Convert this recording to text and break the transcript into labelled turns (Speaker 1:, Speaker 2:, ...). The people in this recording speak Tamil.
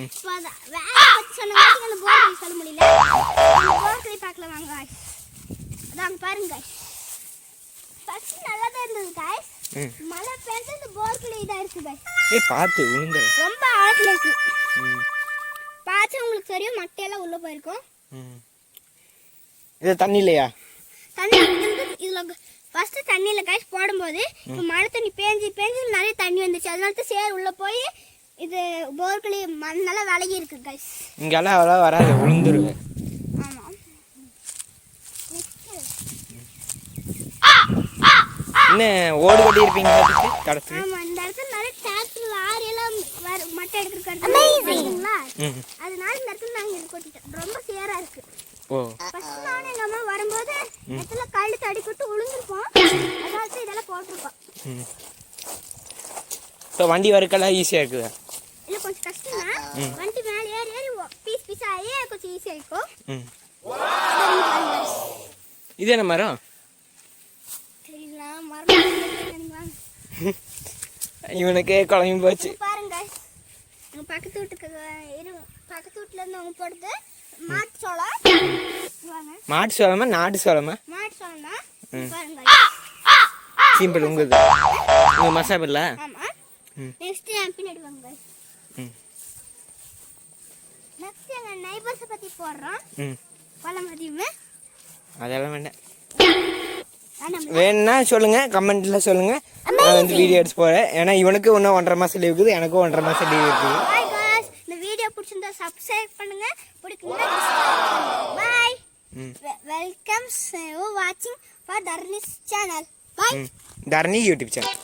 Speaker 1: வேலை பற்றி சொன்னாங்க அந்த போர்களை சொல்ல முடியல. போர்களை பார்க்கலாம் வாங்க guys. அதான் பாருங்க guys. ஃபர்ஸ்ட் நல்லா தான் இருந்தது guys. மழை பெஞ்சு இந்த போர்களை இதா இருக்கு guys.
Speaker 2: பார்த்து உளுந்த
Speaker 1: ரொம்ப ஆழத்துல இருக்கு. பாத்து உங்களுக்கு தெரியும் மட்டையெல்லாம் உள்ள போயிருக்கும்.
Speaker 2: இது தண்ணி இல்லையா?
Speaker 1: தண்ணி இதுல ஃபர்ஸ்ட் தண்ணியில guys போடும்போது இப்போ மழை தண்ணி பேஞ்சு நிறைய தண்ணி வந்துச்சு. அதனால தான் சேர் உள்ள போய் இது போர்களை நல்லா விலகி இருக்கு guys.
Speaker 2: இங்கெல்லாம் அவ்வளோ வராது, உளுந்துருவேன்.
Speaker 1: ஆமா
Speaker 2: என்ன ஓடு கட்டி இருப்பீங்க கடத்து?
Speaker 1: ஆமா இந்த இடத்துல நிறைய டிராக்டர் லாரி எல்லாம் மட்டை எடுத்துருக்காங்க. அதனால இந்த இடத்துல நாங்க இது கொட்டிட்டோம். ரொம்ப சேரா இருக்கு. ஃபர்ஸ்ட் நானும் எங்க அம்மா வரும்போது இடத்துல கல்லு தடிக்கிட்டு உளுந்துருப்போம். அதாவது இதெல்லாம் போட்டிருப்போம்.
Speaker 2: ஸோ வண்டி வறுக்கெல்லாம் ஈஸியாக இருக்குதா?
Speaker 1: இல்லை கொஞ்சம் கஷ்டம் தான். வண்டி மேலே ஏறி பீஸ் பீஸாகி கொஞ்சம் ஈஸியாக இருக்கும்.
Speaker 2: இது என்ன மரம்?
Speaker 1: தெரியல மரம்.
Speaker 2: இவனுக்கே குழம்பு போச்சு
Speaker 1: பாருங்க. எங்கள் பக்கத்து வீட்டுல இருந்து அவங்க போடுறது மாட்டு சோளம்.
Speaker 2: மாட்டு சோளமா நாட்டு சோளமா?
Speaker 1: மாட்டு சோளம் தான். பாருங்க
Speaker 2: சிம்பிள் உங்குது உங்க மசாபில்ல.
Speaker 1: ஆமா நெக்ஸ்ட் என் பின்னாடி வாங்க. நெக்ஸ்ட் எங்க நெய்பர்ஸ் பத்தி போடுறோம். பழம் பதியுமே
Speaker 2: அதெல்லாம் வேண்டாம். வேணும்னா சொல்லுங்க, கமெண்ட்ல சொல்லுங்க. நான் வந்து வீடியோ எடுத்து போறேன். ஏன்னா இவனுக்கு இன்னும் 1.5 மாசம் லீவ் இருக்குது, எனக்கும் 1.5 மாசம் லீவ் இருக்குது.
Speaker 1: பை गाइस, இந்த வீடியோ பிடிச்சிருந்தா சப்ஸ்கிரைப் பண்ணுங்க, பிடிக்கலனா பை. வெல்கம் வாட்சிங் for Tharni's channel. Bye.
Speaker 2: Tharni YouTube channel.